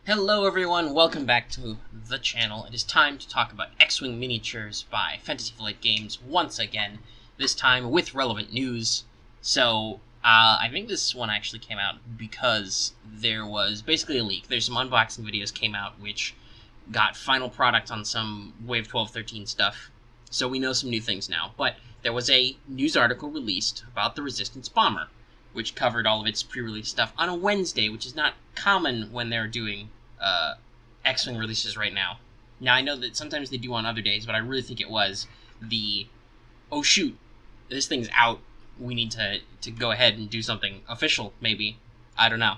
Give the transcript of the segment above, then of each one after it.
Hello everyone, welcome back to the channel. It is time to talk about X-Wing miniatures by Fantasy Flight Games once again, this time with relevant news. So, I think this one actually came out because there was basically a leak. There's some unboxing videos came out which got final product on some Wave 12-13 stuff, so we know some new things now. But there was a news article released about the Resistance Bomber, which covered all of its pre-release stuff on a Wednesday, which is not common when they're doing X-Wing releases right now. Now, I know that sometimes they do on other days, but I really think it was the, oh shoot, this thing's out, we need to go ahead and do something official, maybe. I don't know.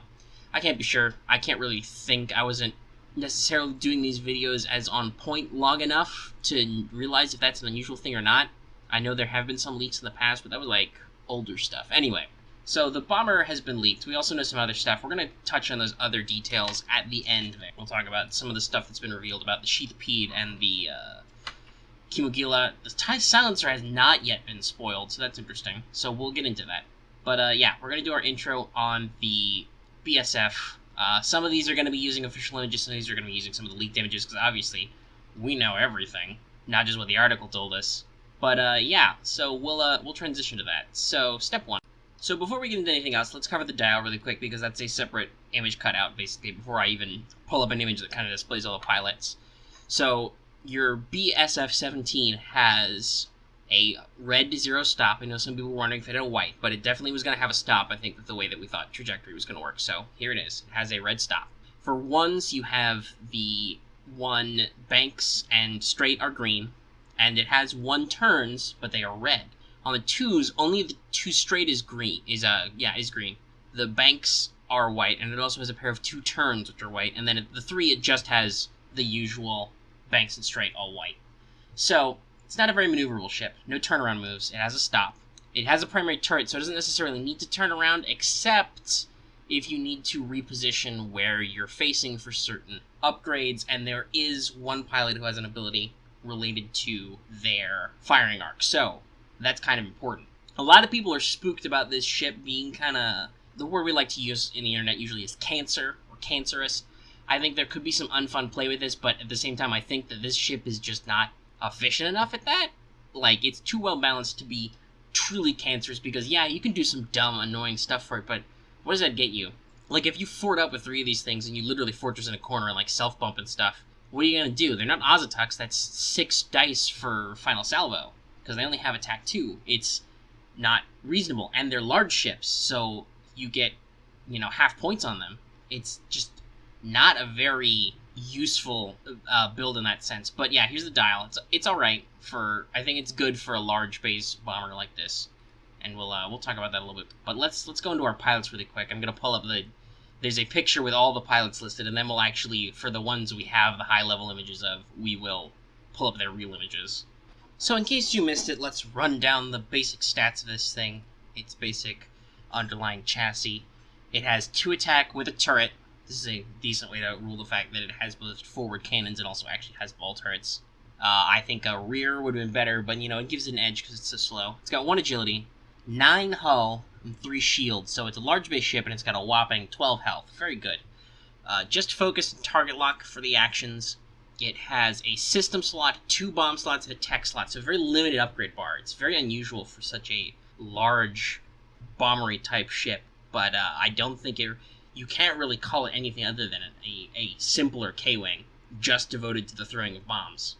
I can't be sure. I can't really think. I wasn't necessarily doing these videos as on point long enough to realize if that's an unusual thing or not. I know there have been some leaks in the past, but that was like older stuff. Anyway. So the bomber has been leaked. We also know some other stuff. We're going to touch on those other details at the end of it. We'll talk about some of the stuff that's been revealed about the Sheathpede and the Kimogila. The TIE Silencer has not yet been spoiled, so that's interesting. So we'll get into that. But yeah, we're going to do our intro on the BSF. Some of these are going to be using official images, some of these are going to be using some of the leaked images, because obviously we know everything, not just what the article told us. But yeah, so we'll transition to that. So step one. So before we get into anything else, let's cover the dial really quick, because that's a separate image cutout, basically, before I even pull up an image that kind of displays all the pilots. So your SF-17 has a red 0 stop. I know some people were wondering if it had a white, but it definitely was going to have a stop, I think, with the way that we thought trajectory was going to work. So here it is. It has a red stop. For ones, you have the one banks and straight are green, and it has one turns, but they are red. On the twos, only the two straight is green. Is green. The banks are white, and it also has a pair of two turns, which are white. And then at the three, it just has the usual banks and straight, all white. So it's not a very maneuverable ship. No turnaround moves. It has a stop. It has a primary turret, so it doesn't necessarily need to turn around, except if you need to reposition where you're facing for certain upgrades. And there is one pilot who has an ability related to their firing arc. So that's kind of important. A lot of people are spooked about this ship being kind of, the word we like to use in the internet usually is cancer or cancerous. I think there could be some unfun play with this, but at the same time, I think that this ship is just not efficient enough at that. Like, it's too well balanced to be truly cancerous, because yeah, you can do some dumb, annoying stuff for it, but what does that get you? Like, if you fort up with 3 of these things and you literally fortress in a corner and like self-bump and stuff, what are you going to do? They're not Ozatucks, that's 6 dice for final salvo, because they only have attack 2. It's not reasonable, and they're large ships, so you get, half points on them. It's just not a very useful build in that sense. But yeah, here's the dial. It's all right for. I think it's good for a large base bomber like this, and we'll talk about that a little bit. But let's go into our pilots really quick. I'm gonna pull up there's a picture with all the pilots listed, and then we'll actually, for the ones we have the high level images of, we will pull up their real images. So in case you missed it, let's run down the basic stats of this thing. Its basic underlying chassis. It has 2 attack with a turret. This is a decent way to rule the fact that it has both forward cannons and also actually has ball turrets. I think a rear would have been better, but it gives it an edge because it's so slow. It's got 1 agility, 9 hull, and 3 shields. So it's a large base ship, and it's got a whopping 12 health. Very good. Just focus and target lock for the actions. It has a system slot, 2 bomb slots, and a tech slot, so a very limited upgrade bar. It's very unusual for such a large bombery type ship, but I don't think you can't really call it anything other than a simpler K-Wing, just devoted to the throwing of bombs.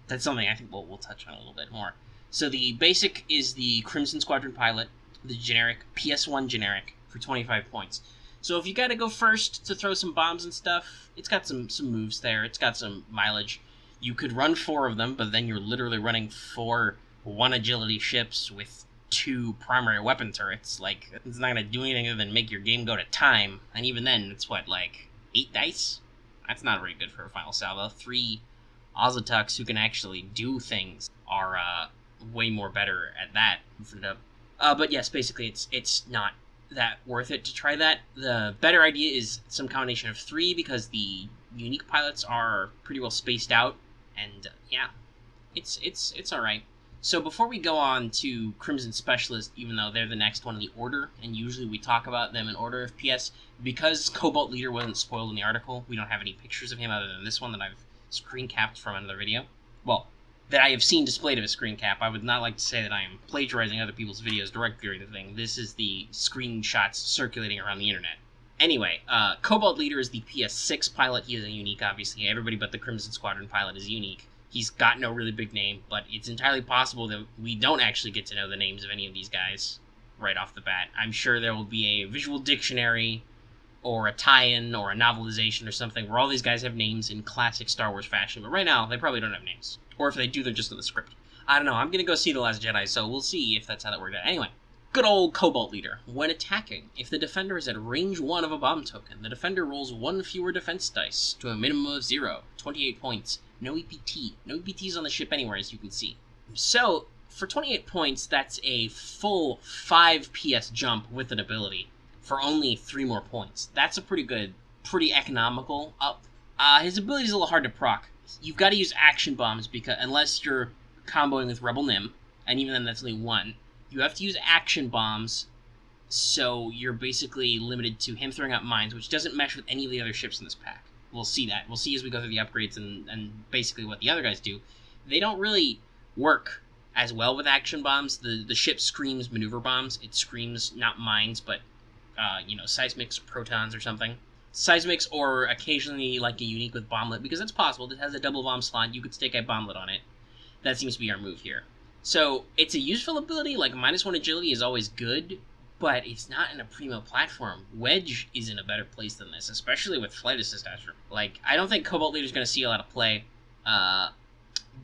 That's something I think we'll touch on a little bit more. So the basic is the Crimson Squadron pilot, the generic, PS1 generic, for 25 points. So if you gotta go first to throw some bombs and stuff, it's got some moves there, it's got some mileage. You could run 4 of them, but then you're literally running 4 1 agility ships with 2 primary weapon turrets. Like, it's not gonna do anything other than make your game go to time, and even then, it's what, like, 8 dice? That's not very good for a final salvo. 3 Ozatucks who can actually do things are way more better at that. But yes, basically, it's not that worth it to try that. The better idea is some combination of 3, because the unique pilots are pretty well spaced out, and yeah, it's all right. So before we go on to Crimson Specialist, even though they're the next one in the order, and usually we talk about them in order of PS, because Cobalt Leader wasn't spoiled in the article, we don't have any pictures of him other than this one that I've screen capped from another video. Well, that I have seen displayed of a screen cap. I would not like to say that I am plagiarizing other people's videos directly or anything. This is the screenshots circulating around the internet. Anyway, Cobalt Leader is the PS6 pilot. He is a unique, obviously. Everybody but the Crimson Squadron pilot is unique. He's got no really big name, but it's entirely possible that we don't actually get to know the names of any of these guys right off the bat. I'm sure there will be a visual dictionary or a tie-in or a novelization or something where all these guys have names in classic Star Wars fashion, but right now they probably don't have names. Or if they do, they're just in the script. I don't know, I'm gonna go see The Last Jedi, so we'll see if that's how that worked out. Anyway, good old Cobalt Leader. When attacking, if the defender is at range 1 of a bomb token, the defender rolls 1 fewer defense dice to a minimum of 0, 28 points. No EPT. No EPTs on the ship anywhere, as you can see. So, for 28 points, that's a full 5 PS jump with an ability for only 3 more points. That's a pretty good, pretty economical up. His ability is a little hard to proc. You've got to use action bombs, because unless you're comboing with Rebel Nim, and even then that's only 1, you have to use action bombs, so you're basically limited to him throwing out mines, which doesn't mesh with any of the other ships in this pack. We'll see that. We'll see as we go through the upgrades and basically what the other guys do. They don't really work as well with action bombs. The ship screams maneuver bombs. It screams not mines, but, seismics or protons or something. Seismics or occasionally like a unique with bomblet, because it's possible. It has a double bomb slot. You could stick a bomblet on it. That seems to be our move here. So it's a useful ability. Like -1 agility is always good, but it's not in a primo platform. Wedge is in a better place than this, especially with flight assist after. Like, I don't think Cobalt Leader's going to see a lot of play,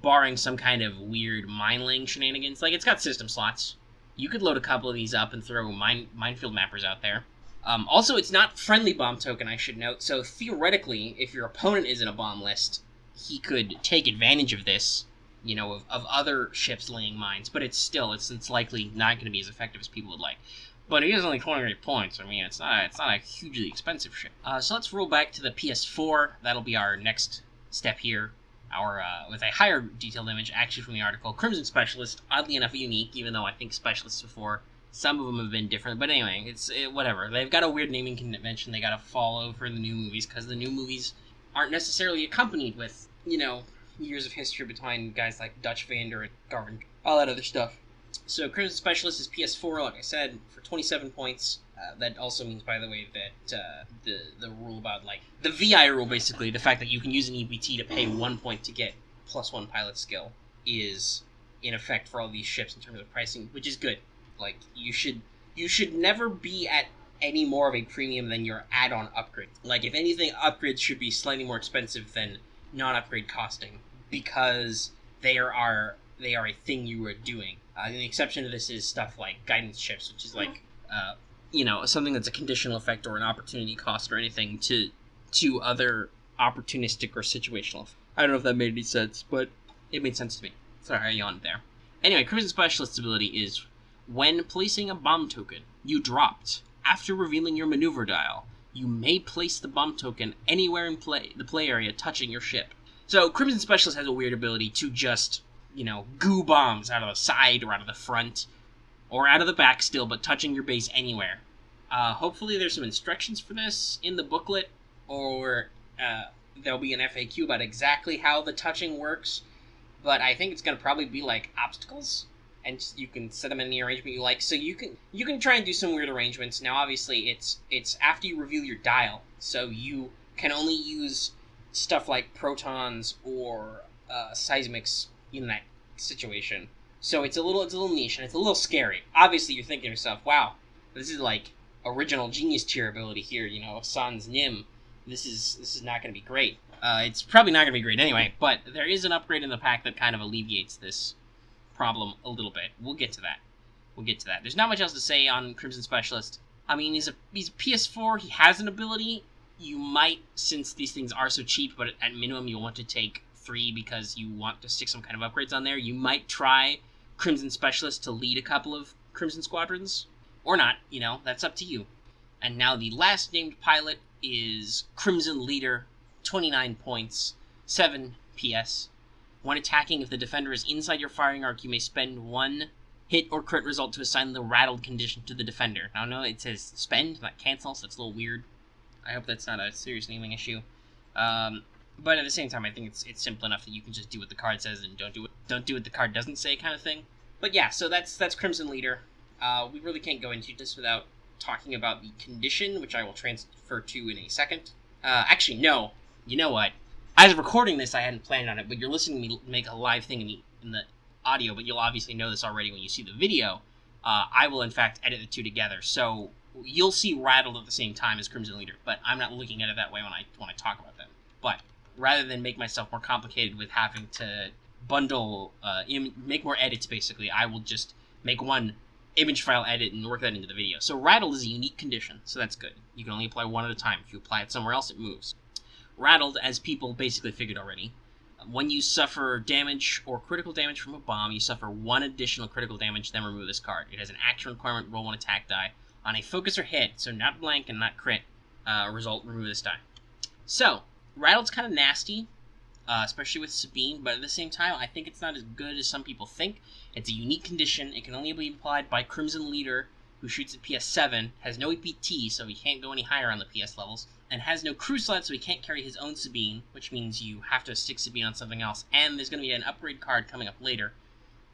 barring some kind of weird mine-laying shenanigans. Like, it's got system slots. You could load a couple of these up and throw minefield mappers out there. Also, it's not friendly bomb token, I should note, so theoretically, if your opponent is in a bomb list, he could take advantage of this, of other ships laying mines, but it's likely not going to be as effective as people would like. But it is only 28 points. I mean, it's not a hugely expensive ship. So let's roll back to the PS4. That'll be our next step here. With a higher detailed image, actually from the article. Crimson Specialist, oddly enough unique, even though I think Specialists before, some of them have been different. But anyway, whatever. They've got a weird naming convention they gotta follow for the new movies, because the new movies aren't necessarily accompanied with, years of history between guys like Dutch Vander and Garvin, all that other stuff. So Crimson Specialist is PS4, like I said, for 27 points. That also means, by the way, that the rule about, like, the VI rule, basically, the fact that you can use an EPT to pay 1 point to get +1 pilot skill, is in effect for all these ships in terms of pricing, which is good. Like, you should never be at any more of a premium than your add-on upgrade. Like, if anything, upgrades should be slightly more expensive than non-upgrade costing, because they are a thing you are doing. The exception to this is stuff like guidance ships, which is like, something that's a conditional effect or an opportunity cost or anything to other opportunistic or situational. I don't know if that made any sense, but it made sense to me. Sorry, I yawned there. Anyway, Crimson Specialist's ability is, when placing a bomb token you dropped, after revealing your maneuver dial, you may place the bomb token anywhere in the play area touching your ship. So Crimson Specialist has a weird ability to just, goo bombs out of the side or out of the front, or out of the back still, but touching your base anywhere. Hopefully there's some instructions for this in the booklet, or there'll be an FAQ about exactly how the touching works, but I think it's going to probably be like obstacles, and you can set them in any arrangement you like. So you can try and do some weird arrangements. Now, obviously, it's after you reveal your dial, so you can only use stuff like protons or seismics in that situation. So it's a little niche, and it's a little scary. Obviously, you're thinking to yourself, wow, this is like original genius tier ability here, Sans Nim. This is not going to be great. It's probably not going to be great anyway, but there is an upgrade in the pack that kind of alleviates this problem a little bit. We'll get to that. There's not much else to say on Crimson Specialist. I mean, he's a PS4, he has an ability. You might, since these things are so cheap, but at minimum you'll want to take 3 because you want to stick some kind of upgrades on there, you might try Crimson Specialist to lead a couple of Crimson Squadrons. Or not, that's up to you. And now the last named pilot is Crimson Leader, 29 points, 7 PS. When attacking, if the defender is inside your firing arc, you may spend 1 hit or crit result to assign the rattled condition to the defender. Now, no, it says spend, not cancel, so that's a little weird. I hope that's not a serious naming issue. But at the same time, I think it's simple enough that you can just do what the card says and don't do what the card doesn't say, kind of thing. But yeah, so that's Crimson Leader. We really can't go into this without talking about the condition, which I will transfer to in a second. Actually, no. You know what? As of recording this, I hadn't planned on it, but you're listening to me make a live thing in the audio, but you'll obviously know this already when you see the video. I will, in fact, edit the two together, so you'll see Rattled at the same time as Crimson Leader, but I'm not looking at it that way when I talk about them. But rather than make myself more complicated with having to bundle, make more edits, basically, I will just make one image file edit and work that into the video. So Rattled is a unique condition, so that's good. You can only apply one at a time. If you apply it somewhere else, it moves. Rattled, as people basically figured already, when you suffer damage or critical damage from a bomb, you suffer 1 additional critical damage, then remove this card. It has an action requirement, roll 1 attack die. On a focus or hit, so not blank and not crit, result, remove this die. So, Rattled's kind of nasty, especially with Sabine, but at the same time, I think it's not as good as some people think. It's a unique condition. It can only be applied by Crimson Leader, who shoots at PS7, has no EPT, so he can't go any higher on the PS levels, and has no crew slot, so he can't carry his own Sabine, which means you have to stick Sabine on something else. And there's going to be an upgrade card coming up later.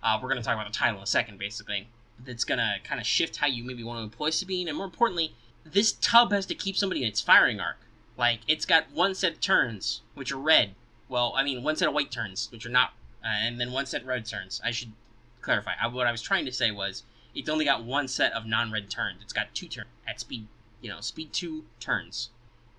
We're going to talk about the title in a second, basically. That's going to kind of shift how you maybe want to employ Sabine, and more importantly, this tub has to keep somebody in its firing arc. Like, it's got 1 set of turns, which are red. Well, I mean, 1 set of white turns, which are not, and then 1 set of red turns. I should clarify. What I was trying to say was, it's only got 1 set of non-red turns. It's got 2 turns at speed, speed 2 turns.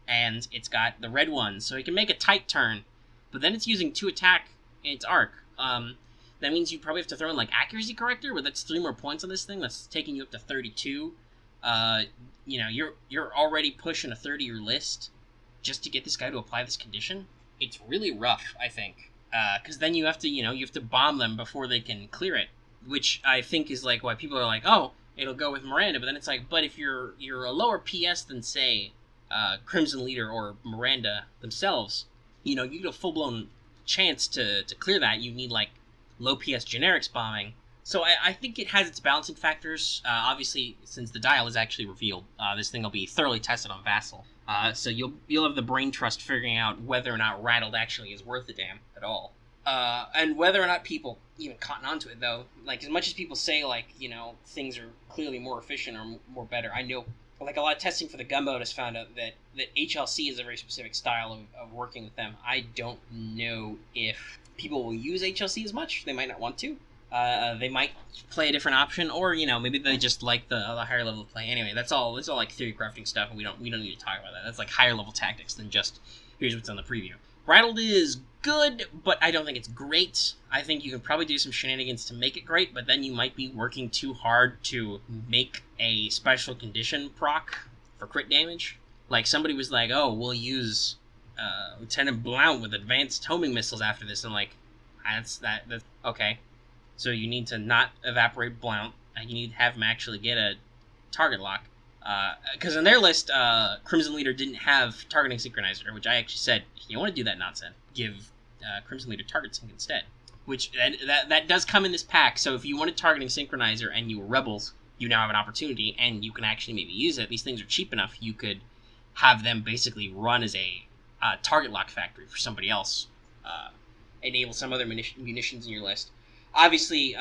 And it's got the red ones, so it can make a tight turn, but then it's using 2 attack in its arc. That means you probably have to throw in, like, accuracy corrector, but that's 3 more points on this thing. That's taking you up to 32. You're already pushing a 30-year list just to get this guy to apply this condition. It's really rough, I think, because then you have to bomb them before they can clear it, which I think is, like, why people are like, oh, it'll go with Miranda, but then it's like, but if you're a lower PS than, say, Crimson Leader or Miranda themselves, you get a full-blown chance to clear that. You need, like, low PS generics bombing. So I think it has its balancing factors. Obviously, since the dial is actually revealed, this thing will be thoroughly tested on Vassal. So you'll have the brain trust figuring out whether or not Rattled actually is worth a damn at all. And whether or not people even cotton onto it, though. Like, as much as people say, like, things are clearly more efficient or more better, I know, like, a lot of testing for the gunboat has found out that HLC is a very specific style of working with them. I don't know if people will use HLC as much. They might not want to. They might play a different option, or, maybe they just like the higher level of play. Anyway, that's all like theory crafting stuff, and we don't need to talk about that. That's like higher level tactics than just here's what's on the preview. Rattled is good, but I don't think it's great. I think you can probably do some shenanigans to make it great, but then you might be working too hard to make a special condition proc for crit damage. Like, somebody was like, oh, we'll use Lieutenant Blount with advanced homing missiles after this. I'm like, that's okay. So you need to not evaporate Blount, and you need to have him actually get a target lock. Because on their list, Crimson Leader didn't have targeting synchronizer, which I actually said, if you want to do that nonsense, give Crimson Leader target sync instead. Which, that does come in this pack, so if you wanted targeting synchronizer and you were Rebels, you now have an opportunity, and you can actually maybe use it. These things are cheap enough, you could have them basically run as a target lock factory for somebody else. Enable some other munitions in your list. Obviously,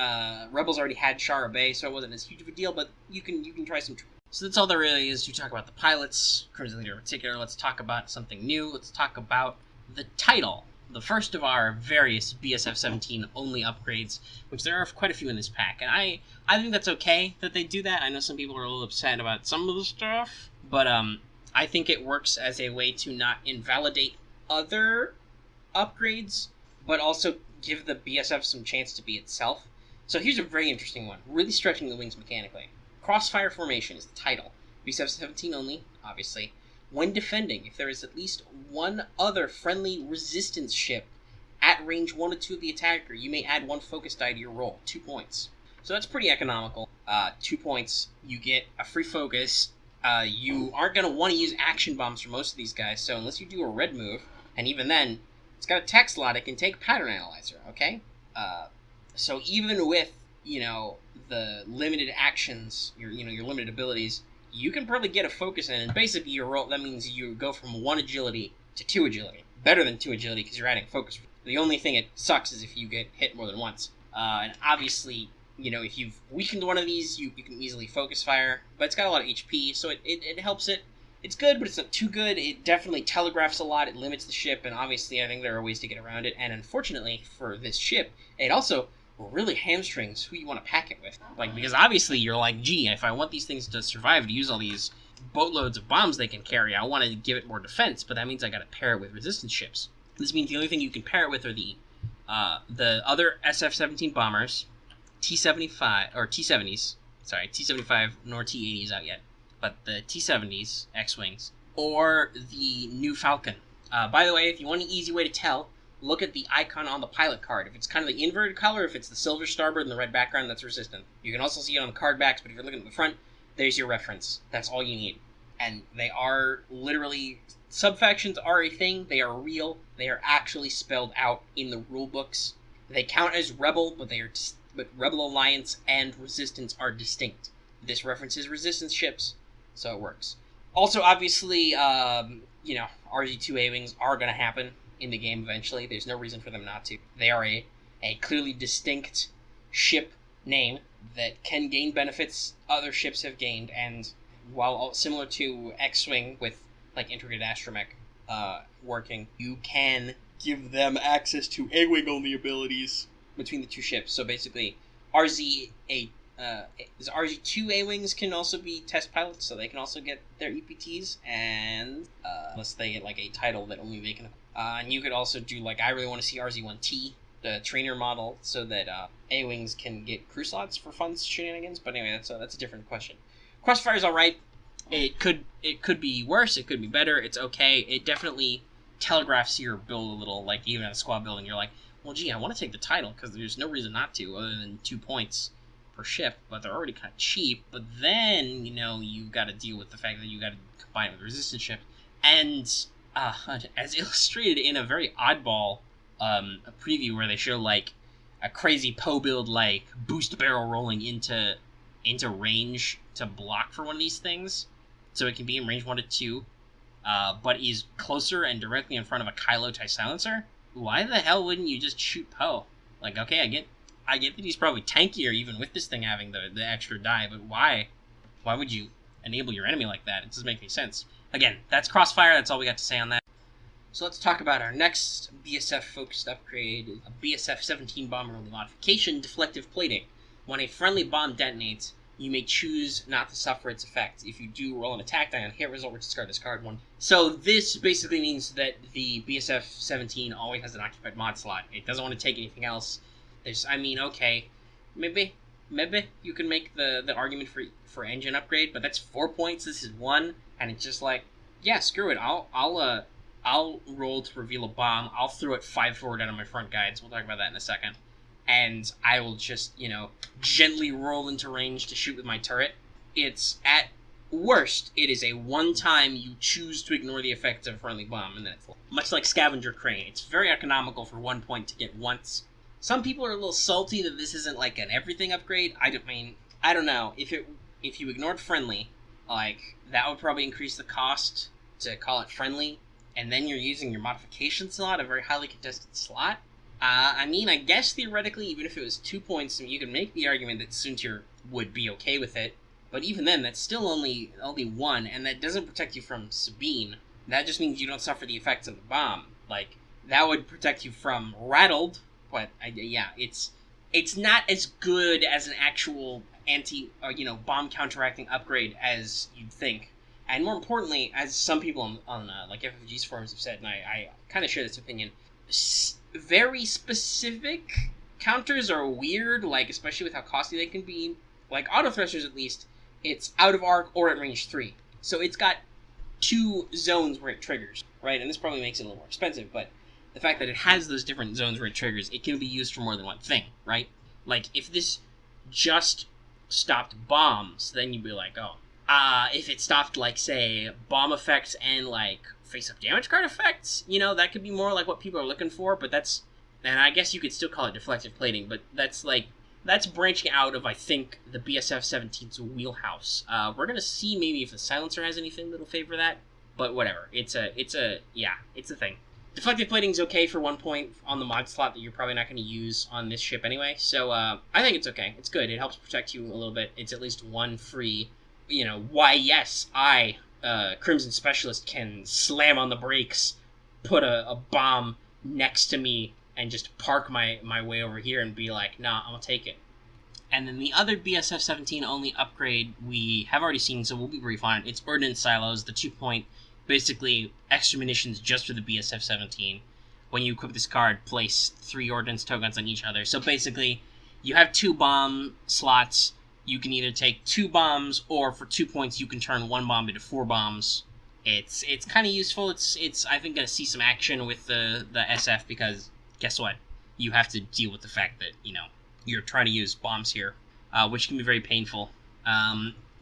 Rebels already had Shara Bay, so it wasn't as huge of a deal, but you can try some. So that's all there really is to talk about the pilots, Crimson Leader in particular. Let's talk about something new. Let's talk about the title, the first of our various BSF-17 only upgrades, which there are quite a few in this pack. And I think that's okay that they do that. I know some people are a little upset about some of the stuff, but I think it works as a way to not invalidate other upgrades, but also give the BSF some chance to be itself. So here's a very interesting one, really stretching the wings mechanically. Crossfire Formation is the title. BSF-17 only, obviously. When defending, if there is at least one other friendly resistance ship at range 1 or 2 of the attacker, you may add 1 focus die to your roll, 2 points. So that's pretty economical. 2 points, you get a free focus. You aren't going to want to use action bombs for most of these guys, so unless you do a red move, and even then, It's got a text slot. It can take pattern analyzer, okay? So even with, the limited actions, your limited abilities, you can probably get a focus in, and basically your roll, that means you go from 1 agility to 2 agility. Better than 2 agility because you're adding focus. The only thing it sucks is if you get hit more than once. And obviously, if you've weakened one of these, you can easily focus fire, but it's got a lot of HP, so it helps it. It's good, but it's not too good. It definitely telegraphs a lot. It limits the ship, and obviously I think there are ways to get around it. And unfortunately for this ship, it also really hamstrings who you want to pack it with. Because obviously you're like, gee, if I want these things to survive, to use all these boatloads of bombs they can carry, I want to give it more defense, but that means I got to pair it with resistance ships. This means the only thing you can pair it with are the other SF-17 bombers, T-75, or T-70s, sorry, T-75 nor T-80s out yet, but the T-70s, X-Wings, or the new Falcon. By the way, if you want an easy way to tell, look at the icon on the pilot card. If it's kind of the inverted color, if it's the silver starboard and the red background, that's resistant. You can also see it on the card backs, but if you're looking at the front, there's your reference. That's all you need. And they are literally... Subfactions are a thing. They are real. They are actually spelled out in the rule books. They count as Rebel, but but Rebel Alliance and Resistance are distinct. This references Resistance ships, so it works. Also, obviously, RZ-2 A-Wings are going to happen in the game eventually. There's no reason for them not to. They are a clearly distinct ship name that can gain benefits other ships have gained, and while similar to X-Wing with integrated astromech working, you can give them access to A-Wing only abilities between the two ships. So basically, RZ-2 A-Wings can also be test pilots, so they can also get their EPTs, and unless they get a title that only they can. And you could also do I really want to see RZ-1T, the trainer model, so that A-Wings can get crew slots for fun shenanigans. But anyway, that's a different question. Crossfire's alright. It could be worse, it could be better, it's okay. It definitely telegraphs your build a little, even at a squad building, you're like, well, gee, I want to take the title, because there's no reason not to, other than 2 points per ship, but they're already kind of cheap. But then, you got to deal with the fact that you got to combine it with resistance ship. And as illustrated in a very oddball a preview where they show, a crazy Poe build, boost barrel rolling into range to block for one of these things, so it can be in range 1 to 2, but is closer and directly in front of a Kylo TIE silencer. Why the hell wouldn't you just shoot Poe? Okay, I get that he's probably tankier even with this thing having the extra die, but why would you enable your enemy like that? It doesn't make any sense. Again, that's Crossfire, that's all we got to say on that. So let's talk about our next BSF-focused upgrade, a BSF-17 bomber only modification, deflective plating. When a friendly bomb detonates, you may choose not to suffer its effects. If you do, roll an attack die on hit result or discard 1. So this basically means that the BSF-17 always has an occupied mod slot. It doesn't want to take anything else. Okay, maybe you can make the argument for engine upgrade, but that's 4 points. This is 1, and it's just yeah, screw it. I'll roll to reveal a bomb. I'll throw it 5 forward out of my front guides. We'll talk about that in a second. And I will just, gently roll into range to shoot with my turret. It's, at worst, it is a one-time you choose to ignore the effects of a friendly bomb, and then it's much like Scavenger Crane. It's very economical for 1 point to get once. Some people are a little salty that this isn't an everything upgrade. I don't know. If you ignored friendly, that would probably increase the cost to call it friendly, and then you're using your modification slot, a very highly contested slot. I guess theoretically, even if it was 2 points, you could make the argument that Soontir would be okay with it. But even then, that's still only 1, and that doesn't protect you from Sabine. That just means you don't suffer the effects of the bomb. That would protect you from Rattled, but it's not as good as an actual bomb counteracting upgrade as you'd think. And more importantly, as some people on FFG's forums have said, and I kind of share this opinion, very specific counters are weird, especially with how costly they can be. Auto thrusters, at least, it's out of arc or at range 3. So it's got 2 zones where it triggers, right? And this probably makes it a little more expensive, but the fact that it has those different zones where it triggers, it can be used for more than one thing, right? If this just stopped bombs, then you'd be if it stopped, say, bomb effects and, face-up damage card effects, that could be more like what people are looking for, but and I guess you could still call it deflective plating, but that's branching out of, I think, the SF-17's wheelhouse. We're gonna see maybe if the silencer has anything that'll favor that, but whatever. It's a thing. Deflective plating's okay for 1 point on the mod slot that you're probably not going to use on this ship anyway, so I think it's okay. It's good. It helps protect you a little bit. It's at least one free, why yes, I, Crimson Specialist, can slam on the brakes, put a bomb next to me, and just park my way over here and be like, nah, I'm going to take it. And then the other BSF-17 only upgrade we have already seen, so we'll be brief on it. It's Ordnance Silos, the 2-point, basically extra munitions just for the BSF-17. When you equip this card, place 3 Ordnance tokens on each other. So basically, you have 2 bomb slots. You can either take 2 bombs, or for 2 points, you can turn 1 bomb into 4 bombs. It's kind of useful. It's I think, going to see some action with the SF, because guess what? You have to deal with the fact that, you're trying to use bombs here, which can be very painful.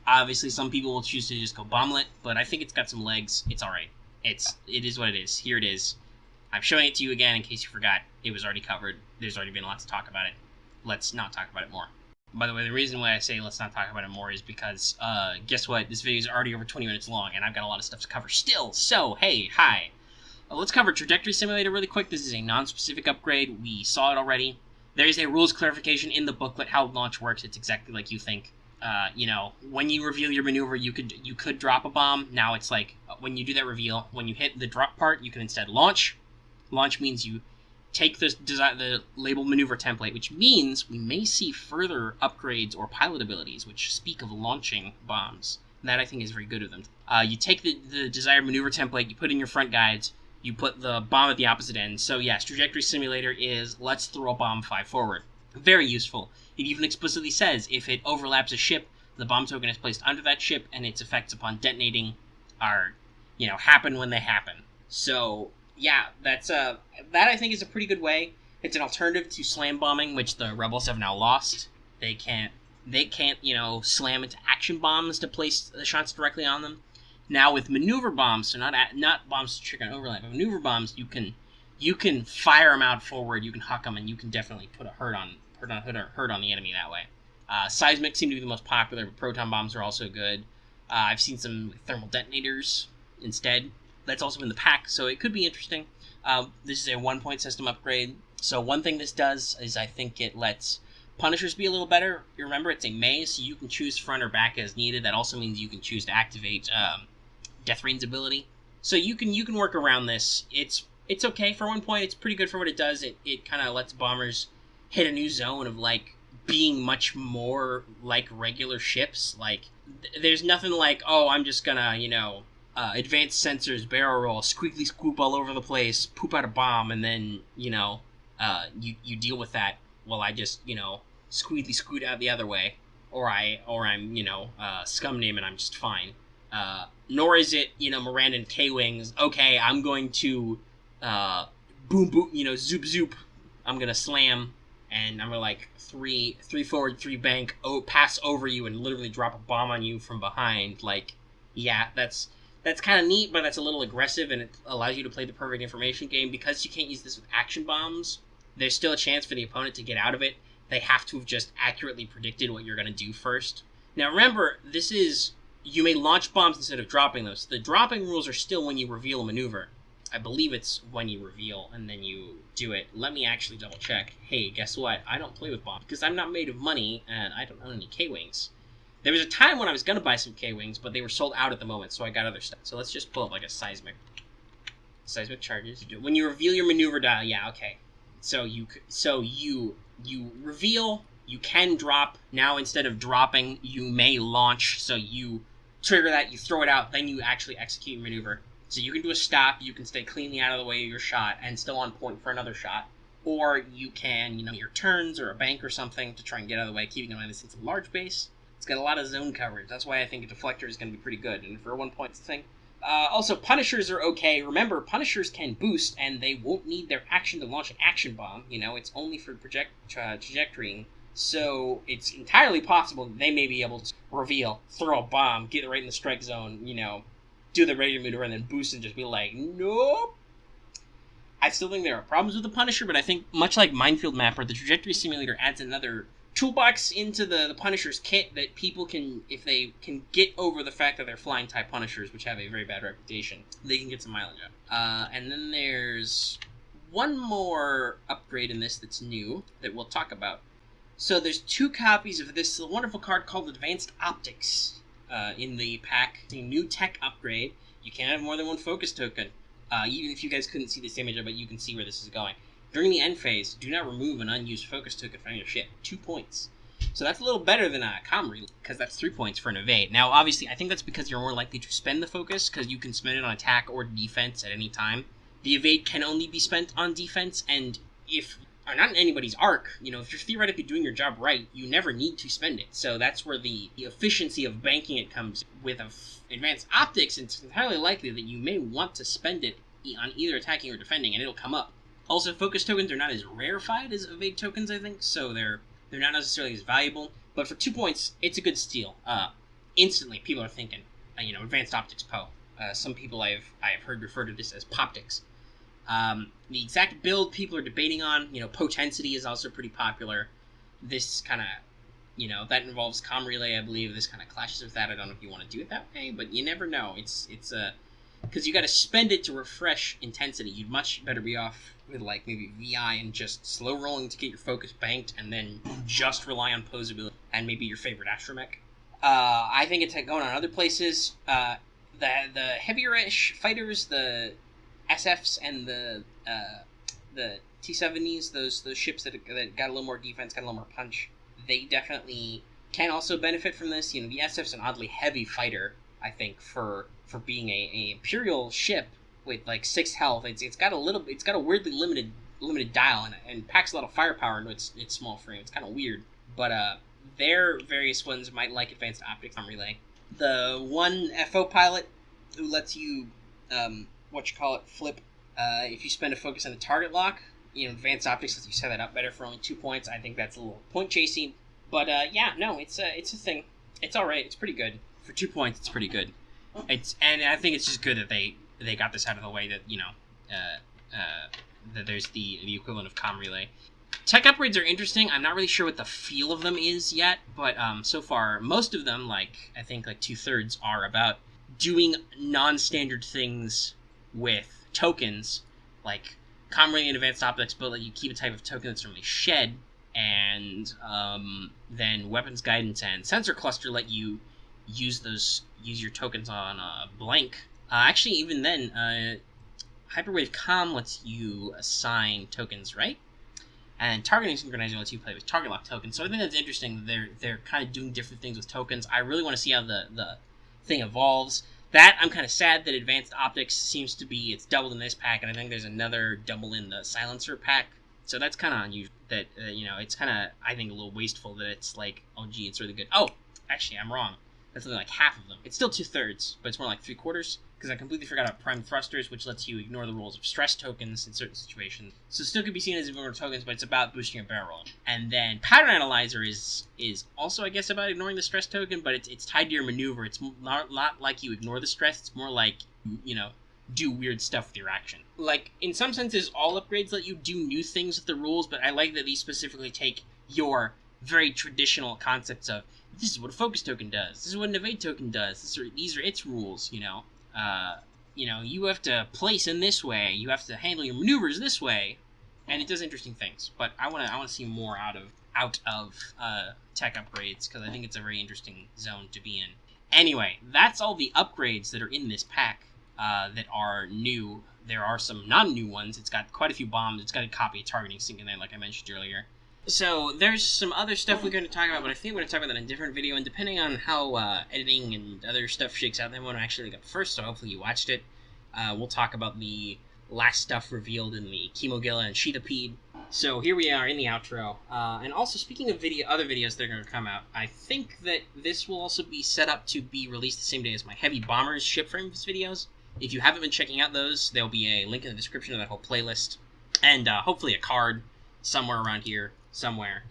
Obviously, some people will choose to just go bomblet, but I think it's got some legs. It's alright. It is what it is. Here it is. I'm showing it to you again in case you forgot. It was already covered. There's already been a lot to talk about it. Let's not talk about it more. By the way, the reason why I say let's not talk about it more is because, guess what? This video is already over 20 minutes long, and I've got a lot of stuff to cover still. So, hey, hi. Let's cover Trajectory Simulator really quick. This is a non-specific upgrade. We saw it already. There is a rules clarification in the booklet how launch works. It's exactly like you think. When you reveal your maneuver, you could drop a bomb. Now it's like, when you do that reveal, when you hit the drop part, you can instead launch. Launch means you take the labeled maneuver template, which means we may see further upgrades or pilot abilities, which speak of launching bombs. That, I think, is very good of them. You take the desired maneuver template, you put in your front guides, you put the bomb at the opposite end. So yes, Trajectory Simulator is let's throw a bomb 5 forward. Very useful. It even explicitly says if it overlaps a ship, the bomb token is placed under that ship, and its effects upon detonating are, happen when they happen. So yeah, that I think is a pretty good way. It's an alternative to slam bombing, which the Rebels have now lost. They can't slam into action bombs to place the shots directly on them. Now with maneuver bombs, so not bombs to trigger an overlap, but maneuver bombs, you can fire them out forward, you can huck them, and you can definitely put a hurt on the enemy that way. Seismic seem to be the most popular, but proton bombs are also good. I've seen some thermal detonators instead. That's also in the pack, so it could be interesting. This is a 1-point system upgrade. So one thing this does is I think it lets Punishers be a little better. You remember, it's a maze, so you can choose front or back as needed. That also means you can choose to activate Death Rain's ability. So you can work around this. It's okay for 1 point. It's pretty good for what it does. It kind of lets bombers hit a new zone of, being much more like regular ships. There's nothing like, oh, I'm just gonna, advanced sensors, barrel roll, squeaky scoop all over the place, poop out a bomb, and then, you deal with that while I just, squeaky scoot out the other way. Or I'm, scum name and I'm just fine. Nor is it, Miranda and K-Wings, okay, I'm going to, boom, boom, zoop, zoop, I'm gonna slam, and I'm gonna, 3 forward, 3 bank, pass over you and literally drop a bomb on you from behind. Yeah, that's kind of neat, but that's a little aggressive, and it allows you to play the perfect information game. Because you can't use this with action bombs, there's still a chance for the opponent to get out of it. They have to have just accurately predicted what you're going to do first. Now remember, you may launch bombs instead of dropping them. So the dropping rules are still when you reveal a maneuver. I believe it's when you reveal and then you do it. Let me actually double check. Hey, guess what? I don't play with bombs because I'm not made of money and I don't own any K-Wings. There was a time when I was going to buy some K-Wings, but they were sold out at the moment, so I got other stuff. So let's just pull up a seismic. Seismic charges. When you reveal your maneuver dial, yeah, okay. So you reveal, you can drop. Now instead of dropping, you may launch. So you trigger that, you throw it out, then you actually execute your maneuver. So you can do a stop, you can stay cleanly out of the way of your shot and still on point for another shot. Or you can, your turns or a bank or something to try and get out of the way, keeping in mind this is a large base. It's got a lot of zone coverage. That's why I think a deflector is going to be pretty good. And for 1 point, it's the thing. Also, Punishers are okay. Remember, Punishers can boost, and they won't need their action to launch an action bomb. It's only for trajectorying. So it's entirely possible that they may be able to reveal, throw a bomb, get it right in the strike zone, do the regular maneuver and then boost and just be like, nope. I still think there are problems with the Punisher, but I think much like Minefield Mapper, the Trajectory Simulator adds another toolbox into the Punisher's kit that people can, if they can get over the fact that they're flying type Punishers, which have a very bad reputation, they can get some mileage out. And then there's one more upgrade in this that's new that we'll talk about. So there's 2 copies of this wonderful card called Advanced Optics in the pack. A new tech upgrade. You can't have more than 1 focus token. Even if you guys couldn't see this image of it, you can see where this is going. During the end phase, do not remove an unused focus token from your ship. 2 points. So that's a little better than a comm relay, because that's 3 points for an evade. Now, obviously, I think that's because you're more likely to spend the focus, because you can spend it on attack or defense at any time. The evade can only be spent on defense, and or not in anybody's arc, if you're theoretically doing your job right, you never need to spend it. So that's where the efficiency of banking it comes. With Advanced Optics, it's entirely likely that you may want to spend it on either attacking or defending, and it'll come up. Also, focus tokens are not as rarefied as evade tokens, I think, so they're not necessarily as valuable. But for 2 points, it's a good steal. Instantly, people are thinking, Advanced Optics Po. Some people I have heard refer to this as Poptics. The exact build people are debating on, Potensity is also pretty popular. This kind of, that involves comm relay, I believe. This kind of clashes with that. I don't know if you want to do it that way, but you never know. It's because you got to spend it to refresh intensity. You'd much better be off with maybe VI and just slow rolling to get your focus banked, and then just rely on posability and maybe your favorite astromech. I think it's going on other places. The heavier-ish fighters, the SFs and the T-70s, those ships that got a little more defense, got a little more punch, they definitely can also benefit from this. The SF's an oddly heavy fighter, I think, for being a Imperial ship with 6 health. It's got a weirdly limited dial and packs a lot of firepower into its small frame. It's kind of weird, but their various ones might like Advanced Optics on relay. The one FO pilot who lets you flip if you spend a focus on a target lock. Advanced Optics lets you set that up better for only 2 points. I think that's a little point chasing, but it's a thing. It's all right. It's pretty good for 2 points. It's pretty good. And I think it's just good that they got this out of the way, that that there's the equivalent of comm relay. Tech upgrades are interesting. I'm not really sure what the feel of them is yet, but so far most of them, I think 2/3, are about doing non-standard things with tokens, like comm relay and Advanced Optics, but let you keep a type of token that's normally shed, and then weapons guidance and sensor cluster let you use your tokens on blank. Actually, even then, Hyperwave Comm lets you assign tokens, right? And Targeting Synchronizer lets you play with target lock tokens. So I think that's interesting. They're kind of doing different things with tokens. I really want to see how the thing evolves. That, I'm kind of sad that Advanced Optics seems to be, it's doubled in this pack, and I think there's another double in the Silencer pack. So that's kind of unusual. That, it's kind of, I think, a little wasteful that it's oh gee, it's really good. Oh, actually, I'm wrong. That's only half of them. It's still 2/3, but it's more like 3/4, because I completely forgot about Prime Thrusters, which lets you ignore the rules of stress tokens in certain situations. So it still could be seen as ignoring tokens, but it's about boosting your barrel roll. And then Pattern Analyzer is also, I guess, about ignoring the stress token, but it's tied to your maneuver. It's not like you ignore the stress. It's more like, do weird stuff with your action. In some senses, all upgrades let you do new things with the rules, but I like that these specifically take your very traditional concepts of, this is what a focus token does, this is what an evade token does, these are its rules, you have to place in this way, you have to handle your maneuvers this way, and it does interesting things. But I want to see more out of tech upgrades, because I think it's a very interesting zone to be in. Anyway, that's all the upgrades that are in this pack that are new. There are some non-new ones. It's got quite a few bombs. It's got a copy of Targeting Sync in there, like I mentioned earlier. So there's some other stuff we're going to talk about, but I think we're going to talk about that in a different video, and depending on how editing and other stuff shakes out, then one actually got first, so hopefully you watched it. We'll talk about the last stuff revealed in the Chemogilla and Sheetapede. So here we are in the outro. And also, speaking of other videos that are going to come out, I think that this will also be set up to be released the same day as my Heavy Bombers ship frames videos. If you haven't been checking out those, there'll be a link in the description of that whole playlist, and hopefully a card somewhere around here. Somewhere,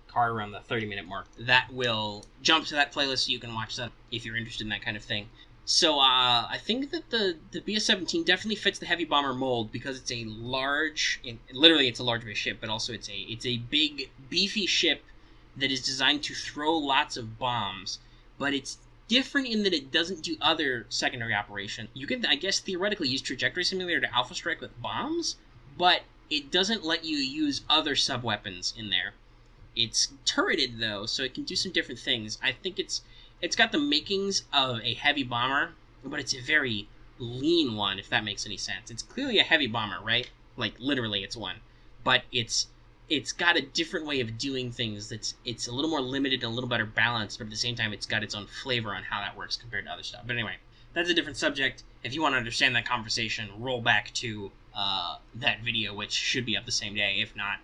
card around the 30-minute mark, that will jump to that playlist so you can watch that if you're interested in that kind of thing. So I think that the BS-17 definitely fits the heavy bomber mold because it's a large, literally it's a large base ship, but also it's a big beefy ship that is designed to throw lots of bombs. But it's different in that it doesn't do other secondary operation. You can, I guess, theoretically use trajectory simulator to alpha strike with bombs, but it doesn't let you use other sub weapons in there. It's turreted though, so it can do some different things. I think it's got the makings of a heavy bomber, but it's a very lean one, if that makes any sense. It's clearly a heavy bomber, right? Like, literally it's one. But it's got a different way of doing things it's a little more limited and a little better balanced, but at the same time it's got its own flavor on how that works compared to other stuff. But anyway, that's a different subject. If you want to understand that conversation, roll back to that video, which should be up the same day, if not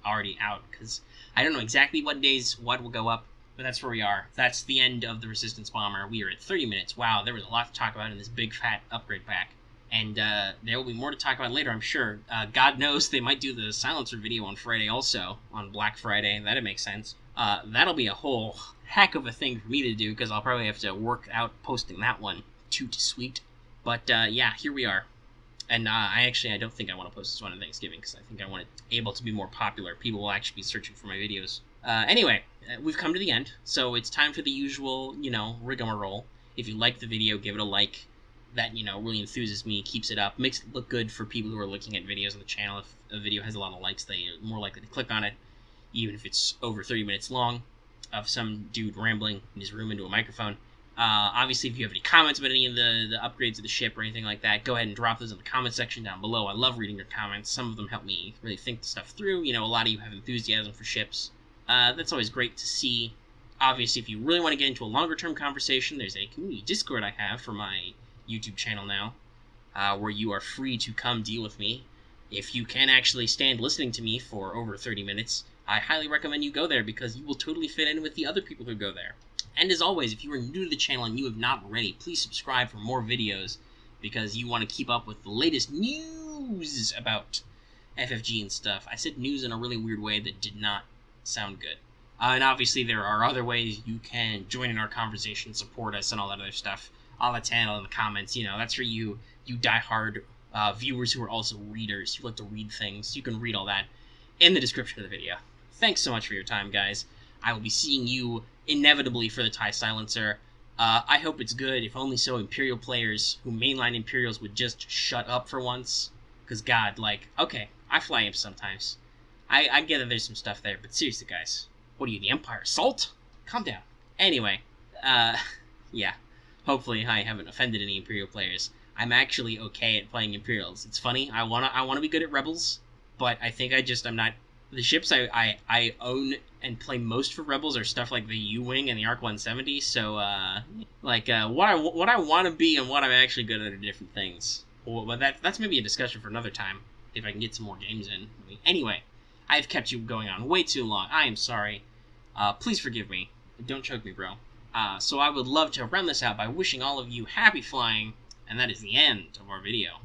already out, because I don't know exactly what days what will go up, but that's where we are. That's the end of the Resistance Bomber. We are at 30 minutes. Wow, there was a lot to talk about in this big fat upgrade pack. And there will be more to talk about later, I'm sure. God knows they might do the Silencer video on Friday also, on Black Friday. That'd make sense. That'll be a whole heck of a thing for me to do, because I'll probably have to work out posting that one. Toot sweet. But yeah, here we are. And I don't think I want to post this one on Thanksgiving, because I think I want it able to be more popular. People will actually be searching for my videos. Anyway, we've come to the end, so it's time for the usual, rigmarole. If you like the video, give it a like. That, really enthuses me, keeps it up, makes it look good for people who are looking at videos on the channel. If a video has a lot of likes, they are more likely to click on it, even if it's over 30 minutes long, of some dude rambling in his room into a microphone. Obviously, if you have any comments about any of the upgrades of the ship or anything like that, go ahead and drop those in the comment section down below. I love reading your comments. Some of them help me really think the stuff through. A lot of you have enthusiasm for ships. That's always great to see. Obviously, if you really want to get into a longer-term conversation, there's a community Discord I have for my YouTube channel now, where you are free to come deal with me. If you can actually stand listening to me for over 30 minutes, I highly recommend you go there, because you will totally fit in with the other people who go there. And as always, if you are new to the channel and you have not already, please subscribe for more videos, because you want to keep up with the latest news about FFG and stuff. I said news in a really weird way that did not sound good. And obviously there are other ways you can join in our conversation, support us, and all that other stuff on the channel, in the comments. That's for you diehard viewers who are also readers, who like to read things. You can read all that in the description of the video. Thanks so much for your time, guys. I will be seeing you inevitably for the TIE Silencer. I hope it's good, if only so Imperial players who mainline Imperials would just shut up for once. Because, God, okay, I fly imps sometimes. I get that there's some stuff there, but seriously, guys. What are you, the Empire Assault? Calm down. Anyway, yeah. Hopefully I haven't offended any Imperial players. I'm actually okay at playing Imperials. It's funny, I wanna be good at Rebels, but I think I'm not. The ships I own and play most for Rebels are stuff like the U-Wing and the ARC 170, so, what I want to be and what I'm actually good at are different things. Well, but that's maybe a discussion for another time, if I can get some more games in. Anyway, I've kept you going on way too long. I am sorry. Please forgive me. Don't choke me, bro. So I would love to round this out by wishing all of you happy flying, and that is the end of our video.